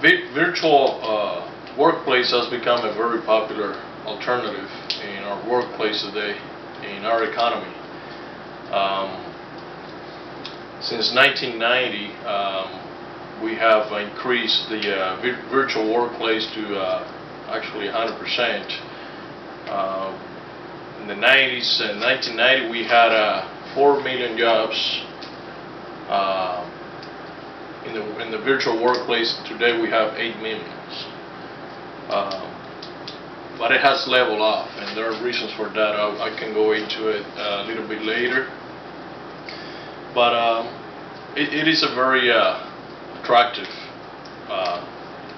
virtual workplace has become a very popular alternative in our workplace today, in our economy. Since 1990, we have increased the virtual workplace to actually 100%. In the 90s, in 1990, we had 4 million jobs in the virtual workplace. Today we have 8 million. But it has leveled off, and there are reasons for that. I can go into it a little bit later. But it is a very attractive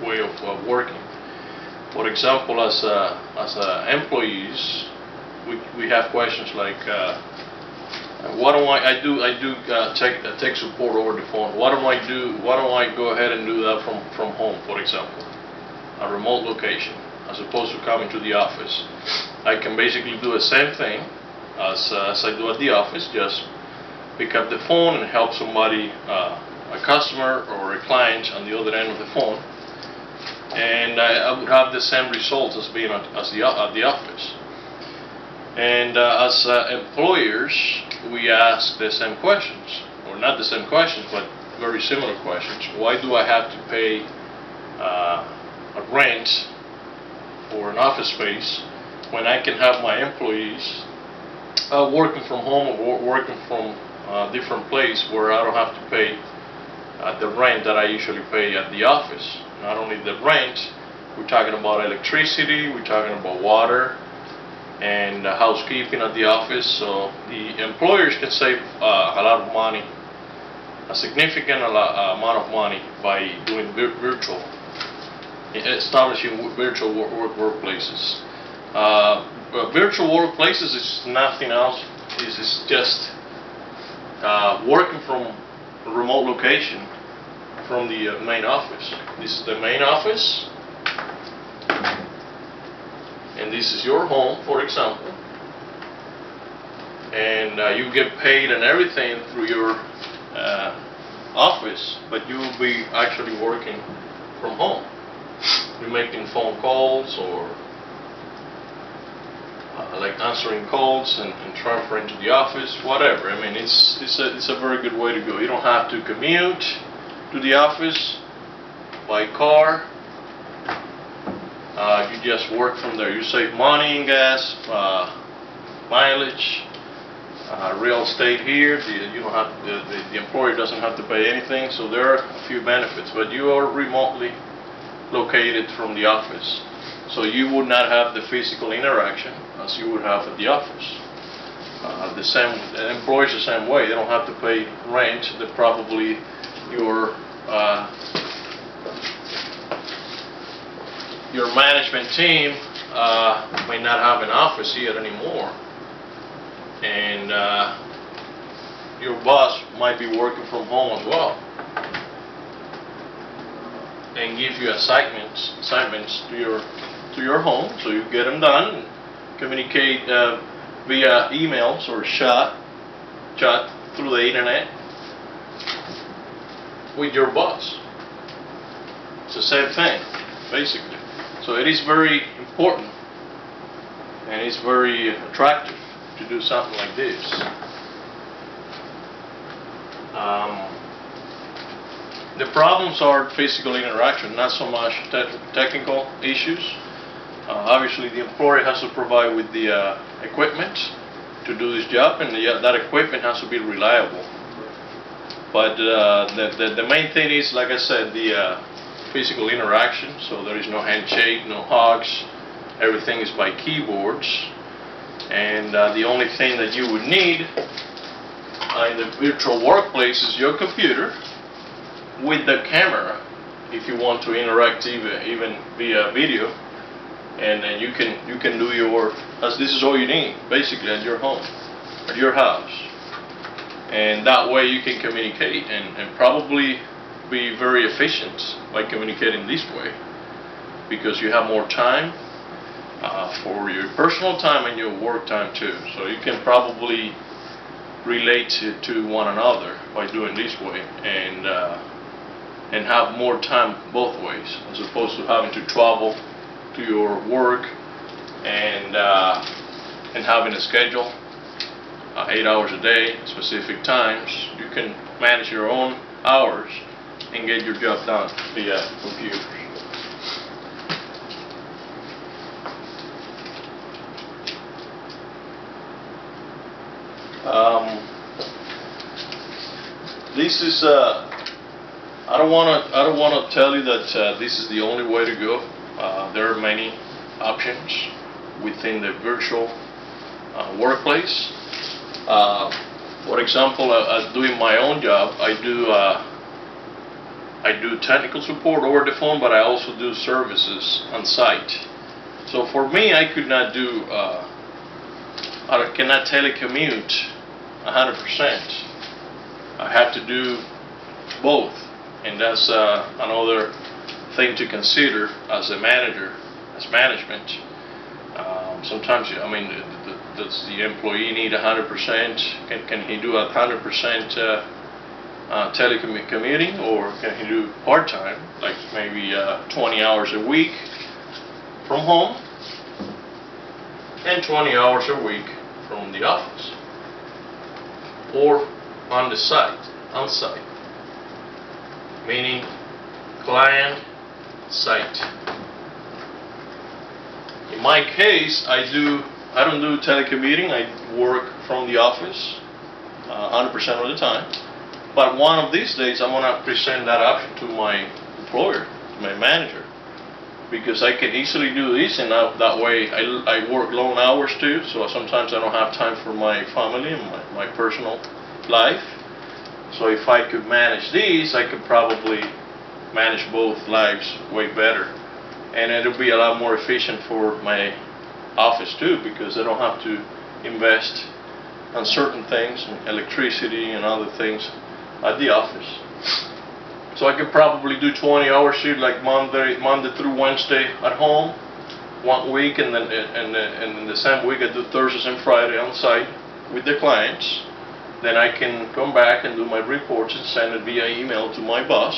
way of working. For example, as employees, we have questions like, what do I do tech support over the phone. What do I do? Why don't I go ahead and do that from home, for example, a remote location, as opposed to coming to the office? I can basically do the same thing as I do at the office, just pick up the phone and help somebody, a customer or a client on the other end of the phone, and I would have the same results as being at the office. And as employers, we ask the same questions, or not the same questions, but very similar questions. Why do I have to pay a rent for an office space when I can have my employees working from home or working from a different place where I don't have to pay the rent that I usually pay at the office? Not only the rent, we're talking about electricity, we're talking about water, and housekeeping at the office. So the employers can save a lot of money, a significant amount of money, by doing establishing virtual workplaces. Virtual workplaces is nothing else. It's just working from a remote location from the main office. This is the main office, and this is your home, for example, and you get paid and everything through your office, but you will be actually working from home. You're making phone calls, or like answering calls and transferring to the office, whatever. I mean, it's a very good way to go. You don't have to commute to the office by car. You just work from there. You save money in gas, mileage, real estate here. You don't have the employer doesn't have to pay anything. So there are a few benefits, but you are remotely located from the office, so you would not have the physical interaction as you would have at the office. The employers the same way. They don't have to pay rent. That probably your management team may not have an office here anymore, and your boss might be working from home as well, and give you assignments to your home, so you get them done and communicate via emails or chat through the internet with your boss. It's the same thing, basically. So it is very important, and it's very attractive to do something like this. The problems are physical interaction, not so much technical issues. Obviously, the employer has to provide with the equipment to do this job, and that equipment has to be reliable. But the main thing is, like I said, the physical interaction. So there is no handshake, no hugs. Everything is by keyboards, and the only thing that you would need in the virtual workplace is your computer with the camera, if you want to interact even via video, and then you can do your, as this is all you need basically at your home, at your house, and that way you can communicate and probably be very efficient by communicating this way, because you have more time for your personal time and your work time too. So you can probably relate to one another by doing this way, and and have more time both ways, as opposed to having to travel to your work and having a schedule, 8 hours a day, specific times. You can manage your own hours and get your job done via computers. This is I don't want to tell you that this is the only way to go. There are many options within the virtual workplace. For example, doing my own job, I do technical support over the phone, but I also do services on site. So for me, I could not do, I cannot telecommute 100%. I have to do both, and that's another thing to consider as a manager, as management. Sometimes, I mean, does the employee need 100%? Can he do 100% telecommuting, or can he do part-time, like maybe 20 hours a week from home and 20 hours a week from the office, or on the site, on site, meaning client site. In my case, I don't do telecommuting. I work from the office 100% of the time. But one of these days, I'm going to present that option to my employer, to my manager, because I can easily do this, and that way I work long hours too. So sometimes I don't have time for my family and my personal life. So if I could manage these, I could probably manage both lives way better, and it'll be a lot more efficient for my office too, because I don't have to invest on certain things, electricity and other things at the office. So I could probably do 20 hours here, like Monday through Wednesday at home, 1 week, and then the same week I do Thursdays and Friday on site with the clients. Then I can come back and do my reports and send it via email to my boss.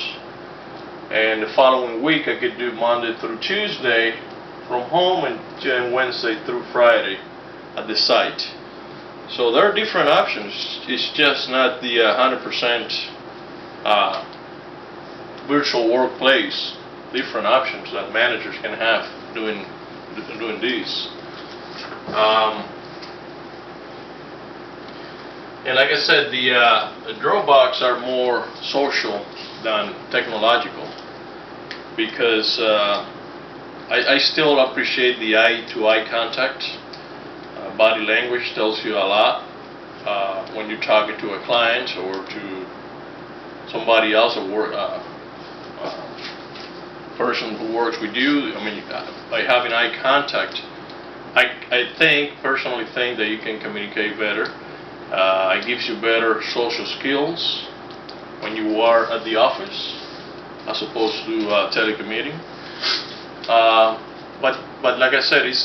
And the following week I could do Monday through Tuesday from home, and Wednesday through Friday at the site. So there are different options. It's just not the 100% virtual workplace. Different options that managers can have doing this. And like I said, the drawbacks are more social than technological, because I still appreciate the eye-to-eye contact. Body language tells you a lot when you're talking to a client or to somebody else, a person who works with you. I mean, by having eye contact, I personally think that you can communicate better. It gives you better social skills when you are at the office as opposed to telecommuting. But like I said, it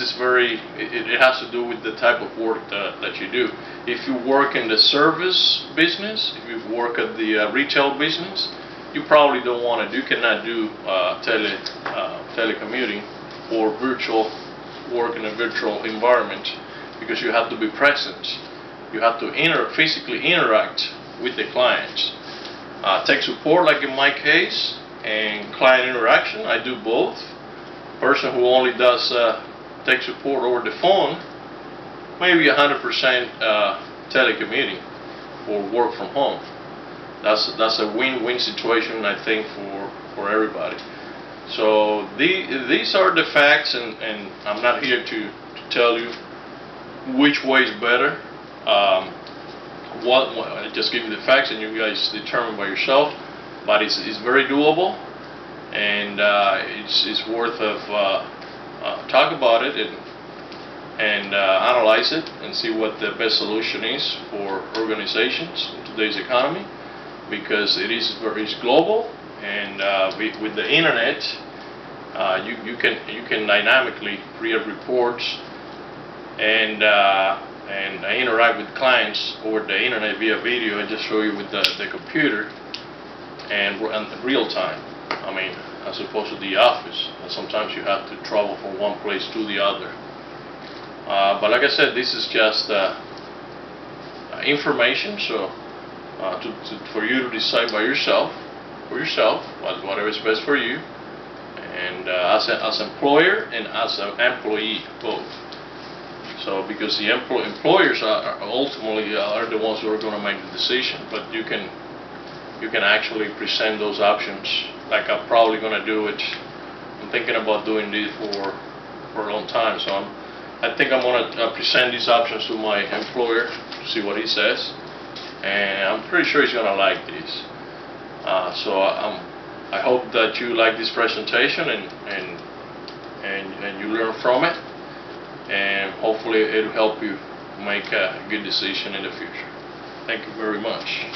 has to do with the type of work that you do. If you work in the service business, if you work at the retail business, you probably don't want to. You cannot do telecommuting or virtual work in a virtual environment, because you have to be present. You have to physically interact with the clients. Tech support, like in my case, and client interaction, I do both. Person who only does tech support over the phone, maybe 100% telecommuting or work from home. That's a win-win situation, I think, for everybody. So these are the facts, and I'm not here to tell you which way is better. I just give you the facts, and you guys determine by yourself. But it's very doable, and it's worth of talk about it and analyze it and see what the best solution is for organizations in today's economy, because it's global, and with the internet, you can dynamically create reports and interact with clients over the internet via video, and just show you with the computer. and real time. I mean, as opposed to the office, sometimes you have to travel from one place to the other. But like I said, this is just information, so for you to decide by yourself, whatever is best for you, and as employer and as an employee both. So because the employers are ultimately are the ones who are going to make the decision, but you can actually present those options like I'm probably going to do it. I'm thinking about doing this for a long time, so I think I'm going to present these options to my employer to see what he says, and I'm pretty sure he's going to like this. So I hope that you like this presentation and you learn from it, and hopefully it'll help you make a good decision in the future. Thank you very much.